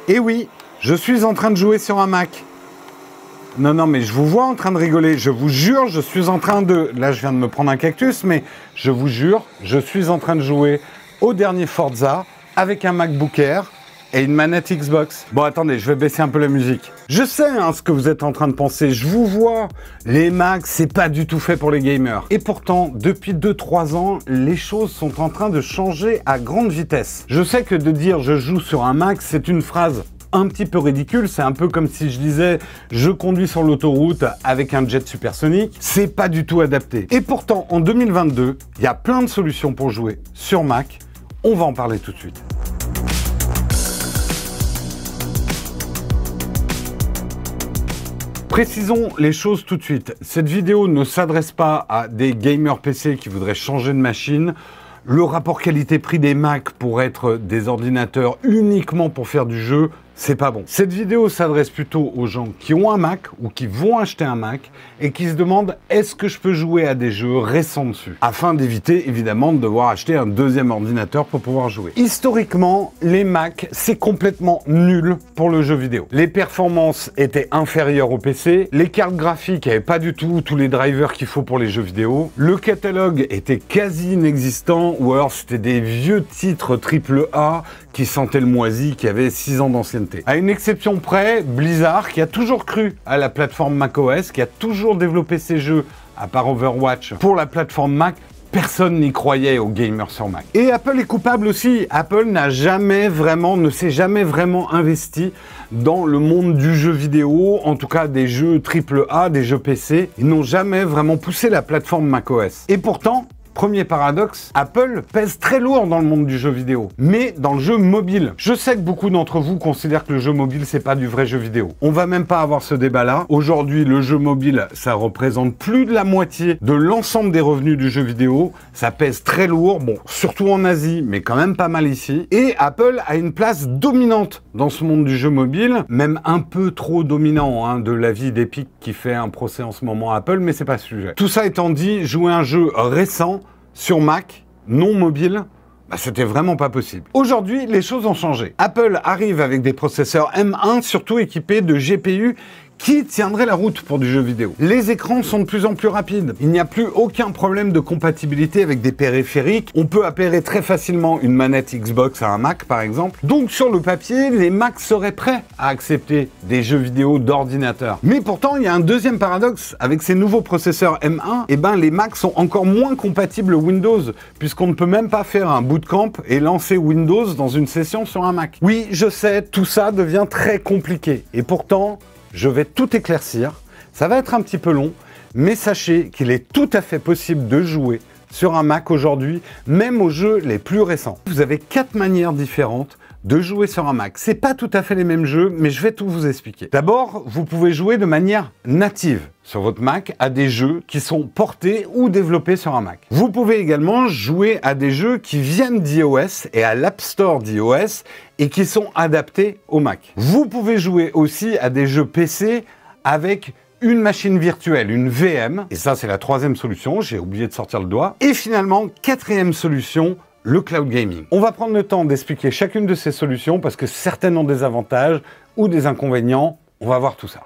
Et oui, je suis en train de jouer sur un Mac. Non, non, mais je vous vois en train de rigoler. Je vous jure, je suis en train de... Là, je viens de me prendre un cactus, mais je vous jure, je suis en train de jouer au dernier Forza avec un MacBook Air et une manette Xbox. Bon, attendez, je vais baisser un peu la musique. Je sais hein, ce que vous êtes en train de penser. Je vous vois. Les Macs, c'est pas du tout fait pour les gamers. Et pourtant, depuis 2-3 ans, les choses sont en train de changer à grande vitesse. Je sais que de dire « je joue sur un Mac », c'est une phrase un petit peu ridicule, c'est un peu comme si je disais je conduis sur l'autoroute avec un jet supersonique, c'est pas du tout adapté. Et pourtant, en 2022, il y a plein de solutions pour jouer sur Mac, on va en parler tout de suite. Précisons les choses tout de suite, cette vidéo ne s'adresse pas à des gamers PC qui voudraient changer de machine. Le rapport qualité-prix des Mac pour être des ordinateurs uniquement pour faire du jeu, c'est pas bon. Cette vidéo s'adresse plutôt aux gens qui ont un Mac ou qui vont acheter un Mac et qui se demandent est-ce que je peux jouer à des jeux récents dessus, afin d'éviter évidemment de devoir acheter un deuxième ordinateur pour pouvoir jouer. Historiquement, les Mac, c'est complètement nul pour le jeu vidéo. Les performances étaient inférieures au PC, les cartes graphiques n'avaient pas du tout tous les drivers qu'il faut pour les jeux vidéo, le catalogue était quasi inexistant ou alors c'était des vieux titres AAA qui sentaient le moisi, qui avaient 6 ans d'ancienneté. À une exception près, Blizzard, qui a toujours cru à la plateforme macOS, qui a toujours développé ses jeux, à part Overwatch, pour la plateforme Mac, personne n'y croyait aux gamers sur Mac. Et Apple est coupable aussi. Apple ne s'est jamais vraiment investi dans le monde du jeu vidéo, en tout cas des jeux AAA, des jeux PC. Ils n'ont jamais vraiment poussé la plateforme macOS. Et pourtant, premier paradoxe, Apple pèse très lourd dans le monde du jeu vidéo, mais dans le jeu mobile. Je sais que beaucoup d'entre vous considèrent que le jeu mobile, c'est pas du vrai jeu vidéo. On va même pas avoir ce débat-là. Aujourd'hui, le jeu mobile, ça représente plus de la moitié de l'ensemble des revenus du jeu vidéo. Ça pèse très lourd, bon, surtout en Asie, mais quand même pas mal ici. Et Apple a une place dominante dans ce monde du jeu mobile, même un peu trop dominant, hein, de l'avis d'Epic qui fait un procès en ce moment à Apple, mais c'est pas ce sujet. Tout ça étant dit, jouer un jeu récent sur Mac, non mobile, c'était vraiment pas possible. Aujourd'hui, les choses ont changé. Apple arrive avec des processeurs M1, surtout équipés de GPU qui tiendrait la route pour du jeu vidéo. Les écrans sont de plus en plus rapides. Il n'y a plus aucun problème de compatibilité avec des périphériques. On peut appairer très facilement une manette Xbox à un Mac, par exemple. Donc, sur le papier, les Macs seraient prêts à accepter des jeux vidéo d'ordinateur. Mais pourtant, il y a un deuxième paradoxe. Avec ces nouveaux processeurs M1, les Macs sont encore moins compatibles Windows, puisqu'on ne peut même pas faire un bootcamp et lancer Windows dans une session sur un Mac. Oui, je sais, tout ça devient très compliqué. Et pourtant, je vais tout éclaircir, ça va être un petit peu long, mais sachez qu'il est tout à fait possible de jouer sur un Mac aujourd'hui, même aux jeux les plus récents. Vous avez 4 manières différentes de jouer sur un Mac. C'est pas tout à fait les mêmes jeux, mais je vais tout vous expliquer. D'abord, vous pouvez jouer de manière native sur votre Mac à des jeux qui sont portés ou développés sur un Mac. Vous pouvez également jouer à des jeux qui viennent d'iOS et à l'App Store d'iOS et qui sont adaptés au Mac. Vous pouvez jouer aussi à des jeux PC avec une machine virtuelle, une VM, et ça c'est la troisième solution, j'ai oublié de sortir le doigt. Et finalement, quatrième solution, le cloud gaming. On va prendre le temps d'expliquer chacune de ces solutions parce que certaines ont des avantages ou des inconvénients. On va voir tout ça.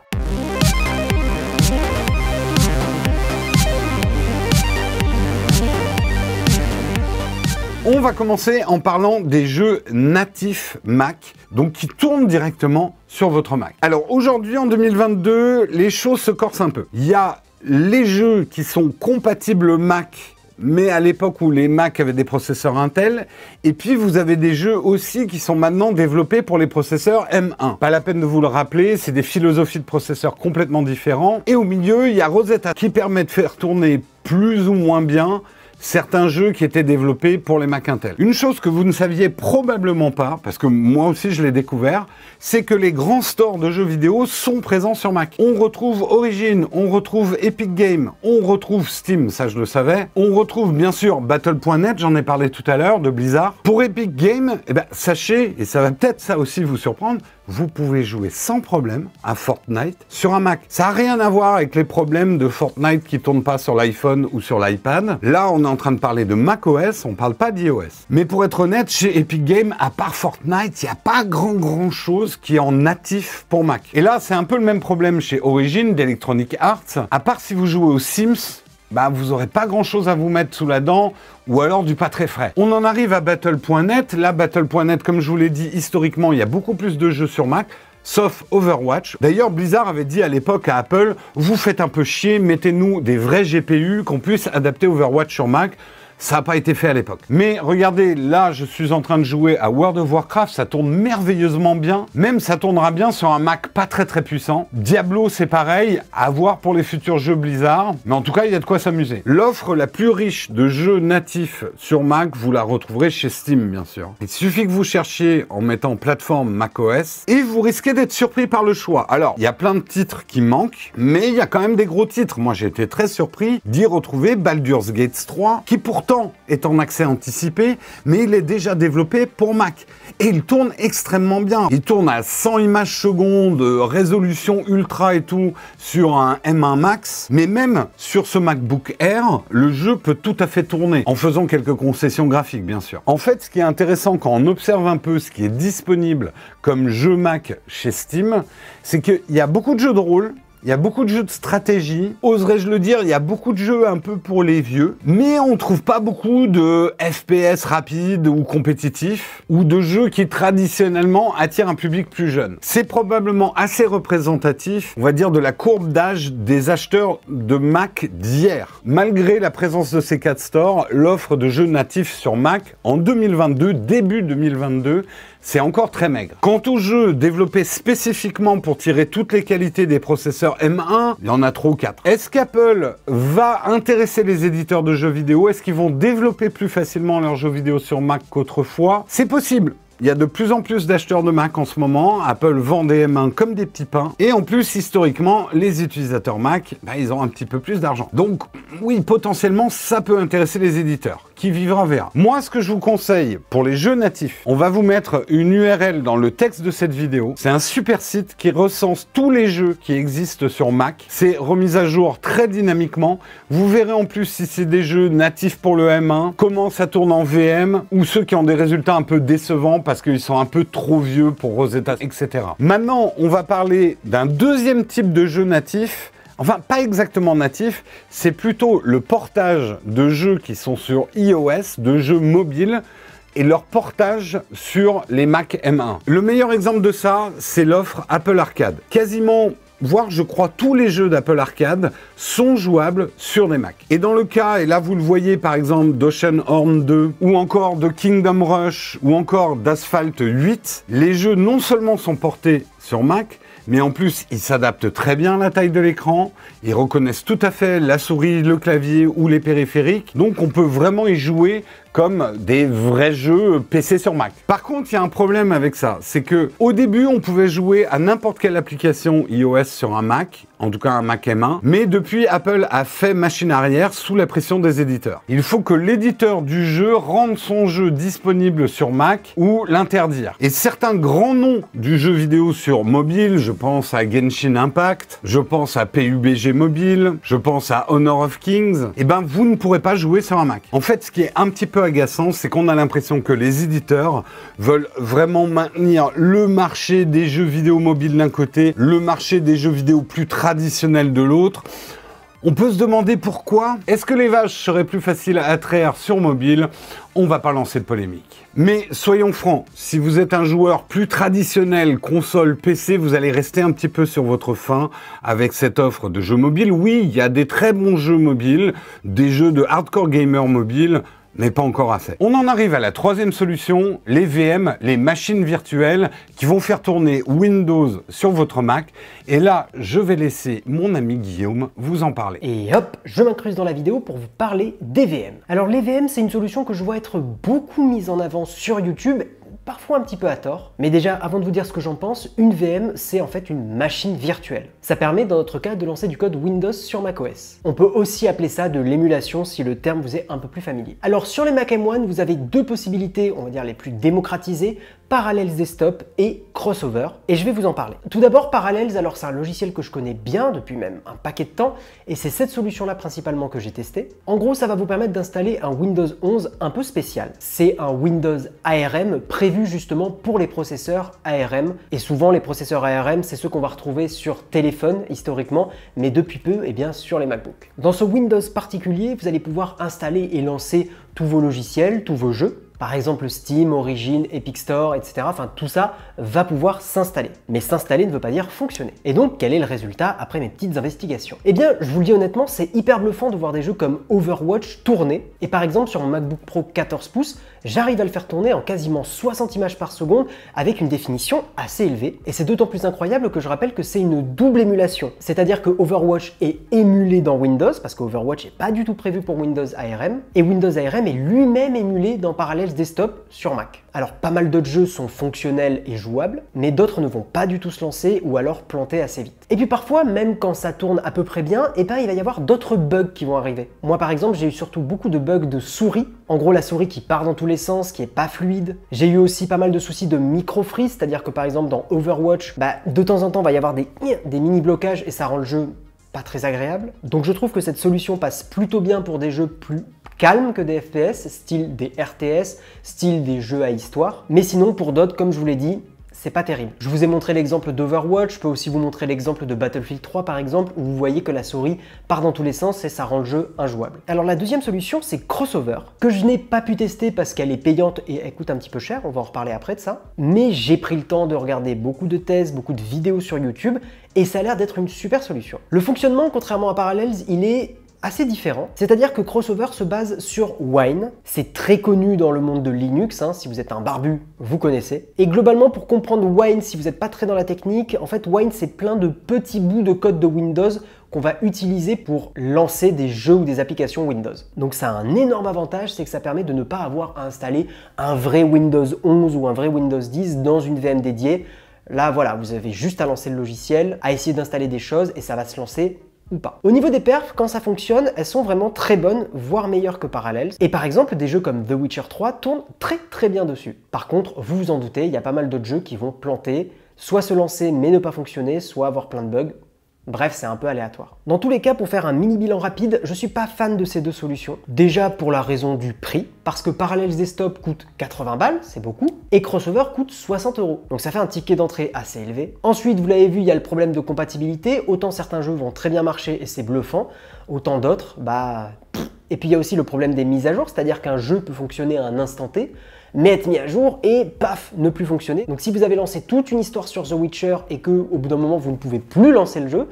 On va commencer en parlant des jeux natifs Mac, donc qui tournent directement sur votre Mac. Alors aujourd'hui, en 2022, les choses se corsent un peu. Il y a les jeux qui sont compatibles Mac, mais à l'époque où les Mac avaient des processeurs Intel, et puis vous avez des jeux aussi qui sont maintenant développés pour les processeurs M1. Pas la peine de vous le rappeler, c'est des philosophies de processeurs complètement différents. Et au milieu, il y a Rosetta qui permet de faire tourner plus ou moins bien certains jeux qui étaient développés pour les Mac Intel. Une chose que vous ne saviez probablement pas, parce que moi aussi je l'ai découvert, c'est que les grands stores de jeux vidéo sont présents sur Mac. On retrouve Origin, on retrouve Epic Games, on retrouve Steam, ça je le savais, on retrouve bien sûr Battle.net, j'en ai parlé tout à l'heure, de Blizzard. Pour Epic Games, sachez, et ça va peut-être ça aussi vous surprendre, vous pouvez jouer sans problème à Fortnite sur un Mac. Ça n'a rien à voir avec les problèmes de Fortnite qui ne tournent pas sur l'iPhone ou sur l'iPad. Là, on est en train de parler de macOS, on ne parle pas d'iOS. Mais pour être honnête, chez Epic Games, à part Fortnite, il n'y a pas grand chose qui est en natif pour Mac. Et là, c'est un peu le même problème chez Origin d'Electronic Arts. À part si vous jouez aux Sims, vous n'aurez pas grand-chose à vous mettre sous la dent, ou alors du pas très frais. On en arrive à Battle.net. Là, Battle.net, comme je vous l'ai dit, historiquement, il y a beaucoup plus de jeux sur Mac, sauf Overwatch. D'ailleurs, Blizzard avait dit à l'époque à Apple, vous faites un peu chier, mettez-nous des vrais GPU qu'on puisse adapter Overwatch sur Mac. Ça n'a pas été fait à l'époque. Mais regardez, là, je suis en train de jouer à World of Warcraft, ça tourne merveilleusement bien. Même ça tournera bien sur un Mac pas très puissant. Diablo, c'est pareil, à voir pour les futurs jeux Blizzard. Mais en tout cas, il y a de quoi s'amuser. L'offre la plus riche de jeux natifs sur Mac, vous la retrouverez chez Steam, bien sûr. Il suffit que vous cherchiez en mettant plateforme macOS et vous risquez d'être surpris par le choix. Alors, il y a plein de titres qui manquent, mais il y a quand même des gros titres. Moi, j'ai été très surpris d'y retrouver Baldur's Gate 3, qui pourtant est en accès anticipé, mais il est déjà développé pour Mac. Et il tourne extrêmement bien. Il tourne à 100 images secondes, résolution ultra et tout, sur un M1 Max. Mais même sur ce MacBook Air, le jeu peut tout à fait tourner, en faisant quelques concessions graphiques, bien sûr. En fait, ce qui est intéressant quand on observe un peu ce qui est disponible comme jeu Mac chez Steam, c'est qu'il y a beaucoup de jeux de rôle, il y a beaucoup de jeux de stratégie, oserais-je le dire, il y a beaucoup de jeux un peu pour les vieux, mais on trouve pas beaucoup de FPS rapides ou compétitifs, ou de jeux qui traditionnellement attirent un public plus jeune. C'est probablement assez représentatif, on va dire, de la courbe d'âge des acheteurs de Mac d'hier. Malgré la présence de ces 4 stores, l'offre de jeux natifs sur Mac en 2022, début 2022, c'est encore très maigre. Quant aux jeux développés spécifiquement pour tirer toutes les qualités des processeurs M1, il y en a 3 ou 4. Est-ce qu'Apple va intéresser les éditeurs de jeux vidéo? Est-ce qu'ils vont développer plus facilement leurs jeux vidéo sur Mac qu'autrefois? C'est possible. Il y a de plus en plus d'acheteurs de Mac en ce moment. Apple vend des M1 comme des petits pains. Et en plus, historiquement, les utilisateurs Mac, ils ont un petit peu plus d'argent. Donc, oui, potentiellement, ça peut intéresser les éditeurs. Qui vivra verra. Moi, ce que je vous conseille pour les jeux natifs, on va vous mettre une URL dans le texte de cette vidéo. C'est un super site qui recense tous les jeux qui existent sur Mac. C'est remis à jour très dynamiquement. Vous verrez en plus si c'est des jeux natifs pour le M1, comment ça tourne en VM, ou ceux qui ont des résultats un peu décevants parce qu'ils sont un peu trop vieux pour Rosetta, etc. Maintenant, on va parler d'un deuxième type de jeu natif. Enfin, pas exactement natif, c'est plutôt le portage de jeux qui sont sur iOS, de jeux mobiles, et leur portage sur les Mac M1. Le meilleur exemple de ça, c'est l'offre Apple Arcade. Quasiment, voire je crois tous les jeux d'Apple Arcade sont jouables sur des Mac. Et dans le cas, et là vous le voyez par exemple d'Oceanhorn 2, ou encore de Kingdom Rush, ou encore d'Asphalt 8, les jeux non seulement sont portés sur Mac, mais en plus, ils s'adaptent très bien à la taille de l'écran, ils reconnaissent tout à fait la souris, le clavier ou les périphériques, donc on peut vraiment y jouer comme des vrais jeux PC sur Mac. Par contre, il y a un problème avec ça, c'est que au début, on pouvait jouer à n'importe quelle application iOS sur un Mac, en tout cas un Mac M1, mais depuis, Apple a fait machine arrière sous la pression des éditeurs. Il faut que l'éditeur du jeu rende son jeu disponible sur Mac ou l'interdire. Et certains grands noms du jeu vidéo sur mobile, je pense à Genshin Impact, je pense à PUBG Mobile, je pense à Honor of Kings, vous ne pourrez pas jouer sur un Mac. En fait, ce qui est un petit peu agaçant, c'est qu'on a l'impression que les éditeurs veulent vraiment maintenir le marché des jeux vidéo mobiles d'un côté, le marché des jeux vidéo plus traditionnels de l'autre. On peut se demander pourquoi. Est-ce que les vaches seraient plus faciles à traire sur mobile? On va pas lancer de polémique. Mais soyons francs, si vous êtes un joueur plus traditionnel, console, PC, vous allez rester un petit peu sur votre faim avec cette offre de jeux mobiles. Oui, il y a des très bons jeux mobiles, des jeux de hardcore gamer mobile, mais pas encore assez. On en arrive à la troisième solution, les VM, les machines virtuelles qui vont faire tourner Windows sur votre Mac. Et là, je vais laisser mon ami Guillaume vous en parler. Et hop, je m'incruste dans la vidéo pour vous parler des VM. Alors les VM, c'est une solution que je vois être beaucoup mise en avant sur YouTube, parfois un petit peu à tort. Mais déjà, avant de vous dire ce que j'en pense, une VM, c'est en fait une machine virtuelle. Ça permet, dans notre cas, de lancer du code Windows sur macOS. On peut aussi appeler ça de l'émulation si le terme vous est un peu plus familier. Alors sur les Mac M1, vous avez deux possibilités, on va dire les plus démocratisées, Parallels Desktop et Crossover, et je vais vous en parler. Tout d'abord, Parallels, alors c'est un logiciel que je connais bien depuis même un paquet de temps, et c'est cette solution-là principalement que j'ai testée. En gros, ça va vous permettre d'installer un Windows 11 un peu spécial. C'est un Windows ARM prévu justement pour les processeurs ARM, et souvent les processeurs ARM, c'est ceux qu'on va retrouver sur téléphone historiquement, mais depuis peu, eh bien, sur les MacBooks. Dans ce Windows particulier, vous allez pouvoir installer et lancer tous vos logiciels, tous vos jeux. Par exemple Steam, Origin, Epic Store, etc. Enfin, tout ça va pouvoir s'installer. Mais s'installer ne veut pas dire fonctionner. Et donc, quel est le résultat après mes petites investigations? Eh bien, je vous le dis honnêtement, c'est hyper bluffant de voir des jeux comme Overwatch tourner. Et par exemple, sur mon MacBook Pro 14 pouces, j'arrive à le faire tourner en quasiment 60 images par seconde avec une définition assez élevée. Et c'est d'autant plus incroyable que je rappelle que c'est une double émulation. C'est-à-dire que Overwatch est émulé dans Windows, parce que Overwatch n'est pas du tout prévu pour Windows ARM. Et Windows ARM est lui-même émulé dans Parallels Desktop sur Mac. Alors pas mal d'autres jeux sont fonctionnels et jouables, mais d'autres ne vont pas du tout se lancer ou alors planter assez vite. Et puis parfois, même quand ça tourne à peu près bien, eh ben, il va y avoir d'autres bugs qui vont arriver. Moi par exemple, j'ai eu surtout beaucoup de bugs de souris. En gros, la souris qui part dans tous les sens, qui est pas fluide. J'ai eu aussi pas mal de soucis de micro-freeze, c'est-à-dire que par exemple dans Overwatch, de temps en temps, il va y avoir des mini-blocages et ça rend le jeu pas très agréable. Donc je trouve que cette solution passe plutôt bien pour des jeux plus calmes que des FPS, style des RTS, style des jeux à histoire. Mais sinon, pour d'autres, comme je vous l'ai dit, c'est pas terrible. Je vous ai montré l'exemple d'Overwatch, je peux aussi vous montrer l'exemple de Battlefield 3 par exemple, où vous voyez que la souris part dans tous les sens et ça rend le jeu injouable. Alors la deuxième solution, c'est Crossover, que je n'ai pas pu tester parce qu'elle est payante et elle coûte un petit peu cher, on va en reparler après de ça. Mais j'ai pris le temps de regarder beaucoup de tests, beaucoup de vidéos sur YouTube, et ça a l'air d'être une super solution. Le fonctionnement, contrairement à Parallels, il est assez différent. C'est-à-dire que Crossover se base sur Wine. C'est très connu dans le monde de Linux, hein. Si vous êtes un barbu, vous connaissez. Et globalement, pour comprendre Wine, si vous n'êtes pas très dans la technique, en fait, Wine, c'est plein de petits bouts de code de Windows qu'on va utiliser pour lancer des jeux ou des applications Windows. Donc ça a un énorme avantage, c'est que ça permet de ne pas avoir à installer un vrai Windows 11 ou un vrai Windows 10 dans une VM dédiée. Là, voilà, vous avez juste à lancer le logiciel, à essayer d'installer des choses et ça va se lancer ou pas. Au niveau des perfs, quand ça fonctionne, elles sont vraiment très bonnes, voire meilleures que Parallels. Et par exemple, des jeux comme The Witcher 3 tournent très bien dessus. Par contre, vous vous en doutez, il y a pas mal d'autres jeux qui vont planter, soit se lancer mais ne pas fonctionner, soit avoir plein de bugs. Bref, c'est un peu aléatoire. Dans tous les cas, pour faire un mini bilan rapide, je suis pas fan de ces deux solutions. Déjà pour la raison du prix, parce que Parallels Desktop coûte 80 balles, c'est beaucoup, et Crossover coûte 60 €. Donc ça fait un ticket d'entrée assez élevé. Ensuite, vous l'avez vu, il y a le problème de compatibilité. Autant certains jeux vont très bien marcher et c'est bluffant, autant d'autres, Et puis il y a aussi le problème des mises à jour, c'est-à-dire qu'un jeu peut fonctionner à un instant T, mais être mis à jour et paf, ne plus fonctionner. Donc si vous avez lancé toute une histoire sur The Witcher et que au bout d'un moment vous ne pouvez plus lancer le jeu,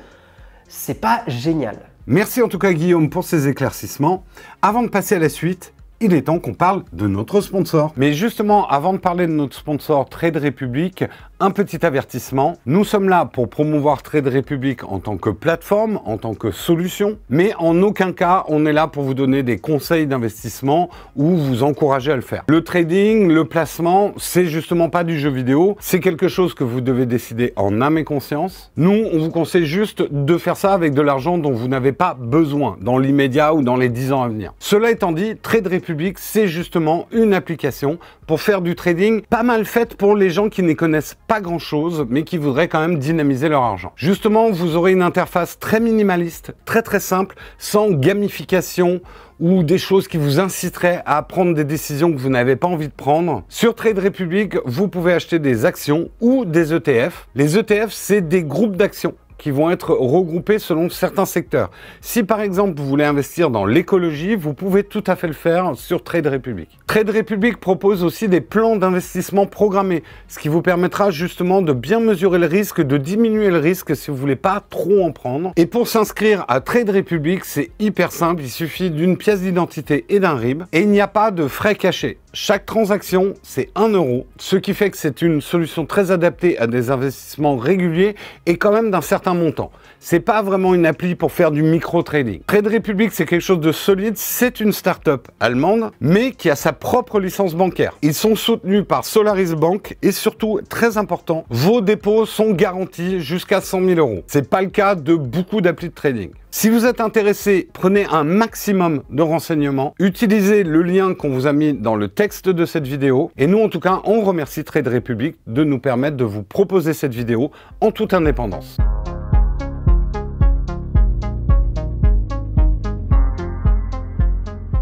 c'est pas génial. Merci en tout cas Guillaume pour ces éclaircissements. Avant de passer à la suite, il est temps qu'on parle de notre sponsor. Mais justement, avant de parler de notre sponsor Trade Republic, un petit avertissement. Nous sommes là pour promouvoir Trade Republic en tant que plateforme, en tant que solution, mais en aucun cas, on est là pour vous donner des conseils d'investissement ou vous encourager à le faire. Le trading, le placement, c'est justement pas du jeu vidéo. C'est quelque chose que vous devez décider en âme et conscience. Nous, on vous conseille juste de faire ça avec de l'argent dont vous n'avez pas besoin dans l'immédiat ou dans les 10 ans à venir. Cela étant dit, Trade Republic, c'est justement une application pour faire du trading pas mal faite pour les gens qui n'y connaissent pas grand chose, mais qui voudraient quand même dynamiser leur argent. Justement, vous aurez une interface très minimaliste, très simple, sans gamification ou des choses qui vous inciteraient à prendre des décisions que vous n'avez pas envie de prendre. Sur Trade Republic, vous pouvez acheter des actions ou des ETF. Les ETF, c'est des groupes d'actions qui vont être regroupés selon certains secteurs. Si par exemple vous voulez investir dans l'écologie, vous pouvez tout à fait le faire sur Trade Republic. Trade Republic propose aussi des plans d'investissement programmés, ce qui vous permettra justement de bien mesurer le risque, de diminuer le risque si vous voulez pas trop en prendre. Et pour s'inscrire à Trade Republic, c'est hyper simple, il suffit d'une pièce d'identité et d'un RIB, et il n'y a pas de frais cachés. Chaque transaction, c'est 1 €, ce qui fait que c'est une solution très adaptée à des investissements réguliers et quand même d'un certain montant. C'est pas vraiment une appli pour faire du micro-trading. Trade Republic, c'est quelque chose de solide, c'est une start-up allemande, mais qui a sa propre licence bancaire. Ils sont soutenus par Solaris Bank et surtout, très important, vos dépôts sont garantis jusqu'à 100 000 €. C'est pas le cas de beaucoup d'applis de trading. Si vous êtes intéressé, prenez un maximum de renseignements, utilisez le lien qu'on vous a mis dans le texte de cette vidéo, et nous en tout cas, on remercie Trade Republic de nous permettre de vous proposer cette vidéo en toute indépendance.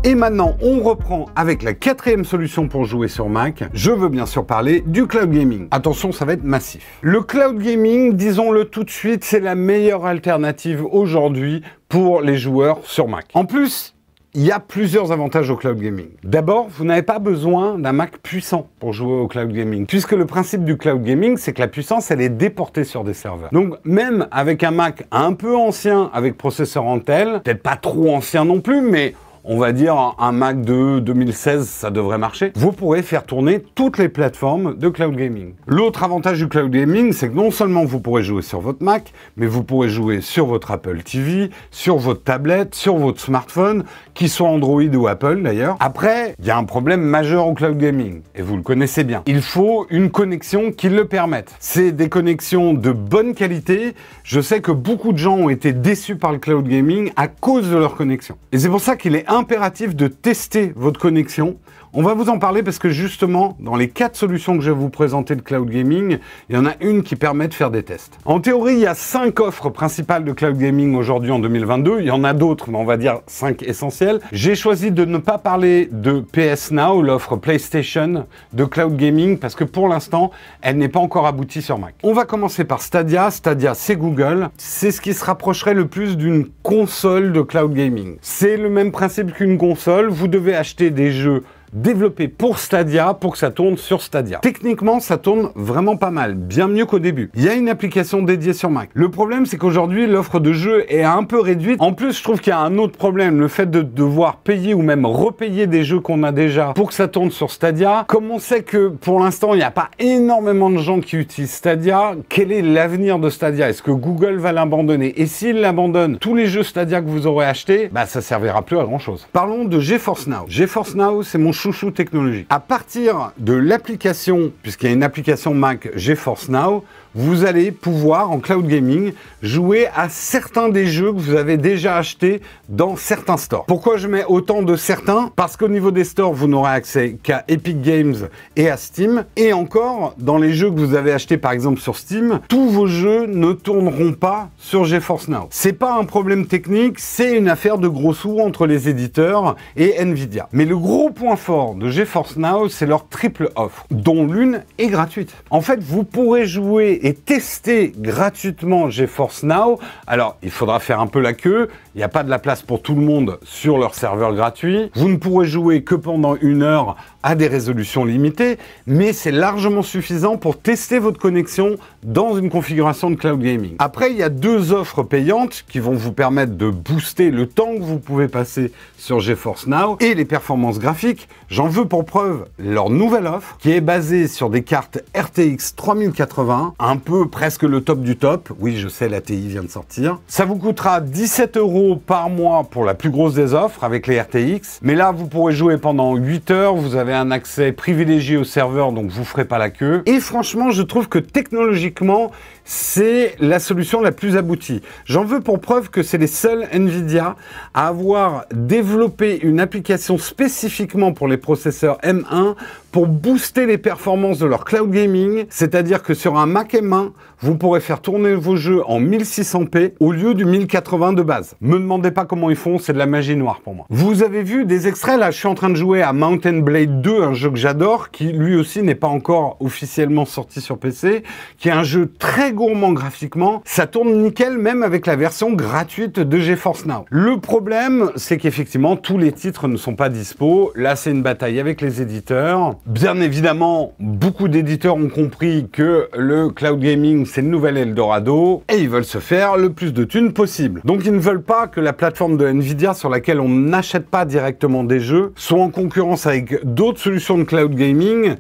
Et maintenant, on reprend avec la quatrième solution pour jouer sur Mac. Je veux bien sûr parler du cloud gaming. Attention, ça va être massif. Le cloud gaming, disons-le tout de suite, c'est la meilleure alternative aujourd'hui pour les joueurs sur Mac. En plus, il y a plusieurs avantages au cloud gaming. D'abord, vous n'avez pas besoin d'un Mac puissant pour jouer au cloud gaming, puisque le principe du cloud gaming, c'est que la puissance, elle est déportée sur des serveurs. Donc, même avec un Mac un peu ancien, avec processeur Intel, peut-être pas trop ancien non plus, mais on va dire un Mac de 2016, ça devrait marcher. Vous pourrez faire tourner toutes les plateformes de cloud gaming. L'autre avantage du cloud gaming, c'est que non seulement vous pourrez jouer sur votre Mac, mais vous pourrez jouer sur votre Apple TV, sur votre tablette, sur votre smartphone, qui soit Android ou Apple d'ailleurs. Après, il y a un problème majeur au cloud gaming, et vous le connaissez bien. Il faut une connexion qui le permette. C'est des connexions de bonne qualité. Je sais que beaucoup de gens ont été déçus par le cloud gaming à cause de leur connexion. Et c'est pour ça qu'il est impératif de tester votre connexion. On va vous en parler parce que justement, dans les 4 solutions que je vais vous présenter de cloud gaming, il y en a une qui permet de faire des tests. En théorie, il y a 5 offres principales de cloud gaming aujourd'hui en 2022. Il y en a d'autres, mais on va dire 5 essentielles. J'ai choisi de ne pas parler de PS Now, l'offre PlayStation de cloud gaming, parce que pour l'instant, elle n'est pas encore aboutie sur Mac. On va commencer par Stadia. Stadia, c'est Google. C'est ce qui se rapprocherait le plus d'une console de cloud gaming. C'est le même principe qu'une console. Vous devez acheter des jeux développé pour Stadia pour que ça tourne sur Stadia. Techniquement, ça tourne vraiment pas mal, bien mieux qu'au début. Il y a une application dédiée sur Mac. Le problème, c'est qu'aujourd'hui, l'offre de jeux est un peu réduite. En plus, je trouve qu'il y a un autre problème, le fait de devoir payer ou même repayer des jeux qu'on a déjà pour que ça tourne sur Stadia. Comme on sait que pour l'instant, il n'y a pas énormément de gens qui utilisent Stadia, quel est l'avenir de Stadia? Est-ce que Google va l'abandonner? Et s'il l'abandonne, tous les jeux Stadia que vous aurez achetés, bah ça servira plus à grand chose. Parlons de GeForce Now. GeForce Now, c'est mon chouchou technologique. À partir de l'application, puisqu'il y a une application Mac GeForce Now, vous allez pouvoir, en cloud gaming, jouer à certains des jeux que vous avez déjà achetés dans certains stores. Pourquoi je mets autant de certains? Parce qu'au niveau des stores, vous n'aurez accès qu'à Epic Games et à Steam. Et encore, dans les jeux que vous avez achetés, par exemple sur Steam, tous vos jeux ne tourneront pas sur GeForce Now. C'est pas un problème technique, c'est une affaire de gros sous entre les éditeurs et Nvidia. Mais le gros point fort de GeForce Now, c'est leur triple offre, dont l'une est gratuite. En fait, vous pourrez jouer et tester gratuitement GeForce Now. Alors, il faudra faire un peu la queue. Il n'y a pas de la place pour tout le monde sur leur serveur gratuit. Vous ne pourrez jouer que pendant 1 heure à des résolutions limitées, mais c'est largement suffisant pour tester votre connexion dans une configuration de cloud gaming. Après, il y a 2 offres payantes qui vont vous permettre de booster le temps que vous pouvez passer sur GeForce Now et les performances graphiques. J'en veux pour preuve leur nouvelle offre qui est basée sur des cartes RTX 3080, un peu presque le top du top. Oui, je sais, la TI vient de sortir. Ça vous coûtera 17 € par mois pour la plus grosse des offres avec les RTX. Mais là, vous pourrez jouer pendant 8 heures. Vous avez un accès privilégié au serveur, donc vous ferez pas la queue. Et franchement, je trouve que technologiquement, c'est la solution la plus aboutie. J'en veux pour preuve que c'est les seuls Nvidia à avoir développé une application spécifiquement pour les processeurs M1 pour booster les performances de leur cloud gaming, c'est-à-dire que sur un Mac M1, vous pourrez faire tourner vos jeux en 1600p au lieu du 1080 de base. Me demandez pas comment ils font, c'est de la magie noire pour moi. Vous avez vu des extraits, là je suis en train de jouer à Mountain Blade 2, un jeu que j'adore, qui lui aussi n'est pas encore officiellement sorti sur PC, qui est un jeu très gourmand graphiquement. Ça tourne nickel même avec la version gratuite de GeForce Now. Le problème, c'est qu'effectivement tous les titres ne sont pas dispo. Là c'est une bataille avec les éditeurs. Bien évidemment, beaucoup d'éditeurs ont compris que le cloud gaming c'est le nouvel Eldorado et ils veulent se faire le plus de thunes possible. Donc ils ne veulent pas que la plateforme de Nvidia sur laquelle on n'achète pas directement des jeux soit en concurrence avec d'autres solutions de cloud gaming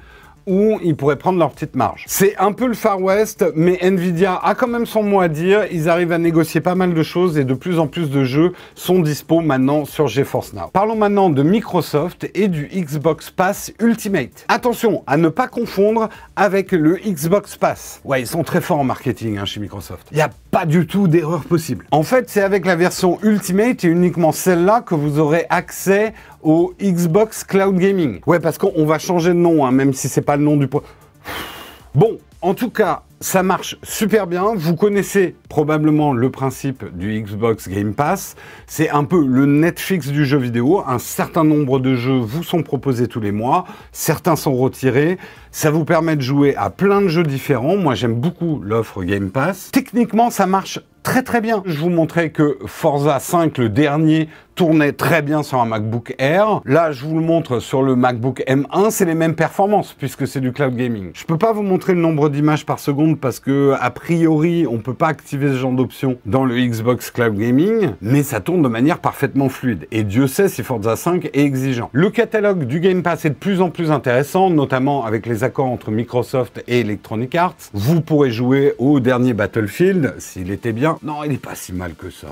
où ils pourraient prendre leur petite marge. C'est un peu le Far West, mais Nvidia a quand même son mot à dire. Ils arrivent à négocier pas mal de choses et de plus en plus de jeux sont dispo maintenant sur GeForce Now. Parlons maintenant de Microsoft et du Xbox Pass Ultimate. Attention à ne pas confondre avec le Xbox Pass. Ouais, ils sont très forts en marketing chez Microsoft. Il y a pas du tout d'erreur possible. En fait, c'est avec la version Ultimate et uniquement celle-là que vous aurez accès au Xbox Cloud Gaming. Ouais, parce qu'on va changer de nom, hein, même si c'est pas le nom du... Bon, en tout cas, ça marche super bien. Vous connaissez probablement le principe du Xbox Game Pass. C'est un peu le Netflix du jeu vidéo. Un certain nombre de jeux vous sont proposés tous les mois. Certains sont retirés. Ça vous permet de jouer à plein de jeux différents. Moi, j'aime beaucoup l'offre Game Pass. Techniquement, ça marche très très bien. Je vous montrais que Forza 5, le dernier, tournait très bien sur un MacBook Air. Là, je vous le montre sur le MacBook M1, c'est les mêmes performances puisque c'est du cloud gaming. Je peux pas vous montrer le nombre d'images par seconde parce que, a priori, on peut pas activer ce genre d'option dans le Xbox Cloud Gaming, mais ça tourne de manière parfaitement fluide. Et Dieu sait si Forza 5 est exigeant. Le catalogue du Game Pass est de plus en plus intéressant, notamment avec les accords entre Microsoft et Electronic Arts. Vous pourrez jouer au dernier Battlefield, s'il était bien. Non, il est pas si mal que ça.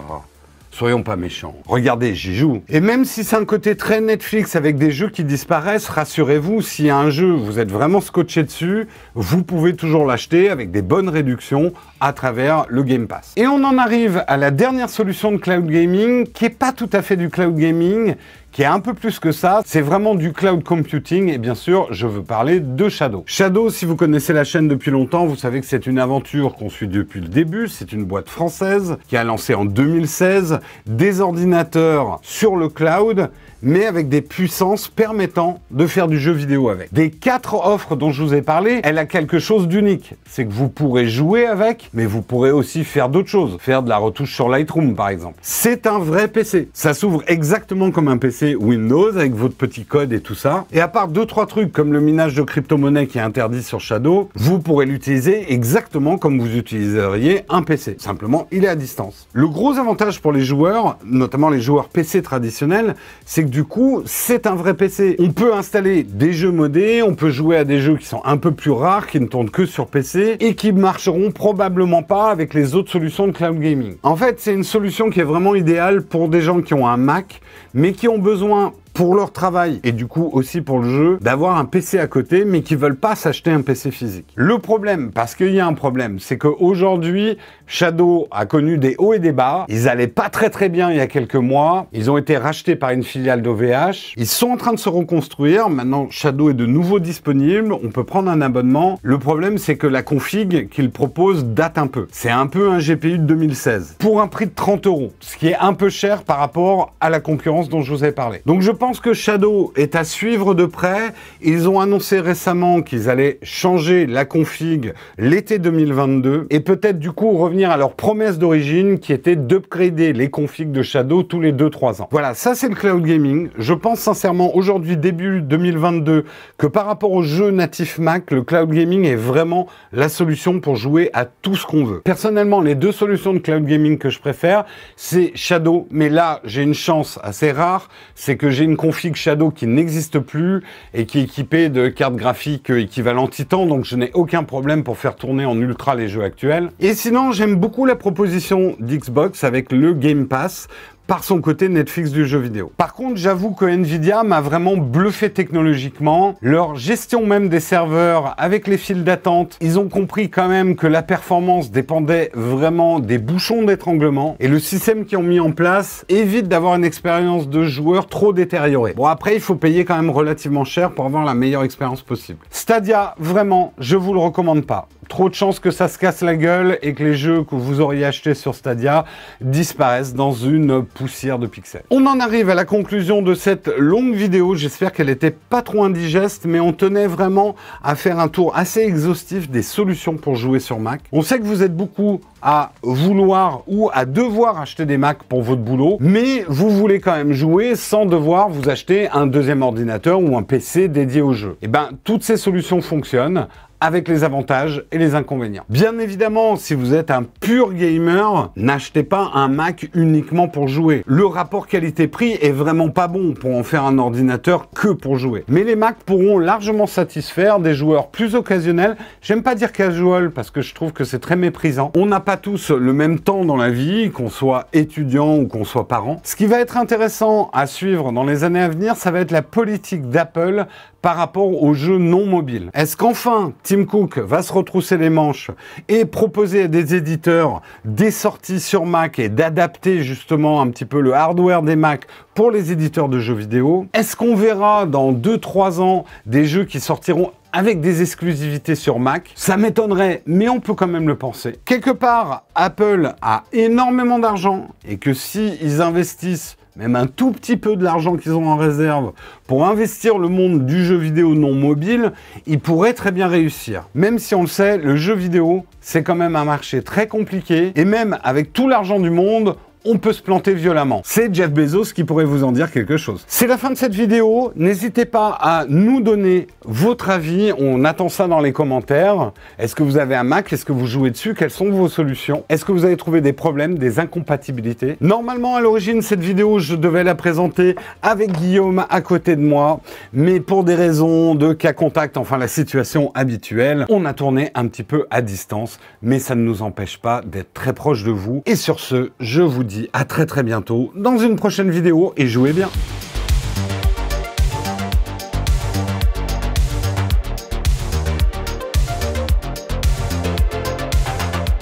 Soyons pas méchants. Regardez, j'y joue. Et même si c'est un côté très Netflix avec des jeux qui disparaissent, rassurez-vous, s'il y a un jeu, vous êtes vraiment scotché dessus, vous pouvez toujours l'acheter avec des bonnes réductions à travers le Game Pass. Et on en arrive à la dernière solution de cloud gaming, qui est pas tout à fait du cloud gaming, qui est un peu plus que ça, c'est vraiment du cloud computing, et bien sûr, je veux parler de Shadow. Shadow, si vous connaissez la chaîne depuis longtemps, vous savez que c'est une aventure qu'on suit depuis le début, c'est une boîte française qui a lancé en 2016 des ordinateurs sur le cloud, mais avec des puissances permettant de faire du jeu vidéo avec. Des 4 offres dont je vous ai parlé, elle a quelque chose d'unique. C'est que vous pourrez jouer avec, mais vous pourrez aussi faire d'autres choses. Faire de la retouche sur Lightroom, par exemple. C'est un vrai PC. Ça s'ouvre exactement comme un PC Windows, avec votre petit code et tout ça. Et à part 2-3 trucs, comme le minage de crypto-monnaie qui est interdit sur Shadow, vous pourrez l'utiliser exactement comme vous utiliseriez un PC. Simplement, il est à distance. Le gros avantage pour les joueurs, notamment les joueurs PC traditionnels, c'est que du coup, c'est un vrai PC. On peut installer des jeux modés, on peut jouer à des jeux qui sont un peu plus rares, qui ne tournent que sur PC et qui marcheront probablement pas avec les autres solutions de cloud gaming. En fait, c'est une solution qui est vraiment idéale pour des gens qui ont un Mac, mais qui ont besoin pour leur travail et du coup aussi pour le jeu, d'avoir un PC à côté mais qui veulent pas s'acheter un PC physique. Le problème, parce qu'il y a un problème, c'est qu'aujourd'hui, Shadow a connu des hauts et des bas. Ils allaient pas très bien il y a quelques mois. Ils ont été rachetés par une filiale d'OVH. Ils sont en train de se reconstruire. Maintenant, Shadow est de nouveau disponible. On peut prendre un abonnement. Le problème, c'est que la config qu'ils proposent date un peu. C'est un peu un GPU de 2016. Pour un prix de 30 €, ce qui est un peu cher par rapport à la concurrence dont je vous ai parlé. Donc je pense que Shadow est à suivre de près. Ils ont annoncé récemment qu'ils allaient changer la config l'été 2022 et peut-être du coup revenir à leur promesse d'origine qui était d'upgrader les configs de Shadow tous les 2-3 ans. Voilà, ça c'est le cloud gaming. Je pense sincèrement aujourd'hui, début 2022, que par rapport aux jeux natifs Mac, le cloud gaming est vraiment la solution pour jouer à tout ce qu'on veut. Personnellement, les 2 solutions de cloud gaming que je préfère, c'est Shadow, mais là j'ai une chance assez rare, c'est que j'ai une config Shadow qui n'existe plus et qui est équipée de cartes graphiques équivalent Titan, donc je n'ai aucun problème pour faire tourner en ultra les jeux actuels. Et sinon, j'aime beaucoup la proposition d'Xbox avec le Game Pass par son côté Netflix du jeu vidéo. Par contre, j'avoue que Nvidia m'a vraiment bluffé technologiquement. Leur gestion même des serveurs avec les files d'attente, ils ont compris quand même que la performance dépendait vraiment des bouchons d'étranglement et le système qu'ils ont mis en place évite d'avoir une expérience de joueur trop détériorée. Bon, après, il faut payer quand même relativement cher pour avoir la meilleure expérience possible. Stadia, vraiment, je vous le recommande pas. Trop de chances que ça se casse la gueule et que les jeux que vous auriez achetés sur Stadia disparaissent dans une poussière de pixels. On en arrive à la conclusion de cette longue vidéo. J'espère qu'elle était pas trop indigeste, mais on tenait vraiment à faire un tour assez exhaustif des solutions pour jouer sur Mac. On sait que vous êtes beaucoup à vouloir ou à devoir acheter des Macs pour votre boulot, mais vous voulez quand même jouer sans devoir vous acheter un deuxième ordinateur ou un PC dédié au jeu. Et ben, toutes ces solutions fonctionnent avec les avantages et les inconvénients. Bien évidemment, si vous êtes un pur gamer, n'achetez pas un Mac uniquement pour jouer. Le rapport qualité-prix est vraiment pas bon pour en faire un ordinateur que pour jouer. Mais les Macs pourront largement satisfaire des joueurs plus occasionnels. J'aime pas dire casual parce que je trouve que c'est très méprisant. On n'a pas tous le même temps dans la vie, qu'on soit étudiant ou qu'on soit parent. Ce qui va être intéressant à suivre dans les années à venir, ça va être la politique d'Apple par rapport aux jeux non mobiles. Est-ce qu'enfin, Tim Cook va se retrousser les manches et proposer à des éditeurs des sorties sur Mac et d'adapter justement un petit peu le hardware des Mac pour les éditeurs de jeux vidéo? Est-ce qu'on verra dans 2-3 ans des jeux qui sortiront avec des exclusivités sur Mac? Ça m'étonnerait, mais on peut quand même le penser. Quelque part, Apple a énormément d'argent et que si ils investissent même un tout petit peu de l'argent qu'ils ont en réserve pour investir le monde du jeu vidéo non mobile, ils pourraient très bien réussir. Même si on le sait, le jeu vidéo, c'est quand même un marché très compliqué et même avec tout l'argent du monde, on peut se planter violemment. C'est Jeff Bezos qui pourrait vous en dire quelque chose. C'est la fin de cette vidéo. N'hésitez pas à nous donner votre avis. On attend ça dans les commentaires. Est-ce que vous avez un Mac? Est-ce que vous jouez dessus? Quelles sont vos solutions? Est-ce que vous avez trouvé des problèmes, des incompatibilités? Normalement, à l'origine, cette vidéo, je devais la présenter avec Guillaume à côté de moi. Mais pour des raisons de cas contact, enfin la situation habituelle, on a tourné un petit peu à distance. Mais ça ne nous empêche pas d'être très proche de vous. Et sur ce, je vous dis à très bientôt dans une prochaine vidéo et jouez bien.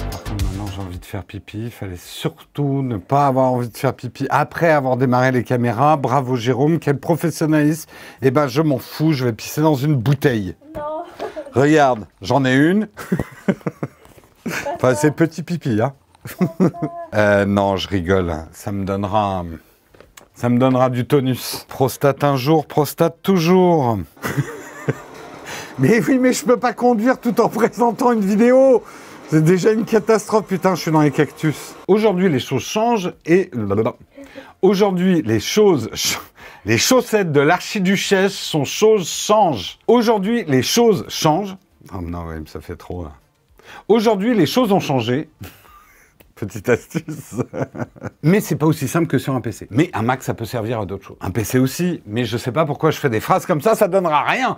Par contre, maintenant j'ai envie de faire pipi. Il fallait surtout ne pas avoir envie de faire pipi après avoir démarré les caméras. Bravo Jérôme, quel professionnalisme. Eh ben je m'en fous, je vais pisser dans une bouteille. Non. Regarde, j'en ai une. Enfin, c'est petit pipi, hein. Non, je rigole. Ça me donnera du tonus. Prostate un jour, prostate toujours. Mais oui, mais je peux pas conduire tout en présentant une vidéo. C'est déjà une catastrophe. Putain, je suis dans les cactus. Aujourd'hui, les choses changent et... Aujourd'hui, les chaussettes de l'archiduchesse sont choses changent. Aujourd'hui, les choses changent. Oh non, ouais, ça fait trop, là. Aujourd'hui, les choses ont changé. Petite astuce. Mais c'est pas aussi simple que sur un PC. Mais un Mac, ça peut servir à d'autres choses. Un PC aussi, mais je sais pas pourquoi je fais des phrases comme ça donnera rien.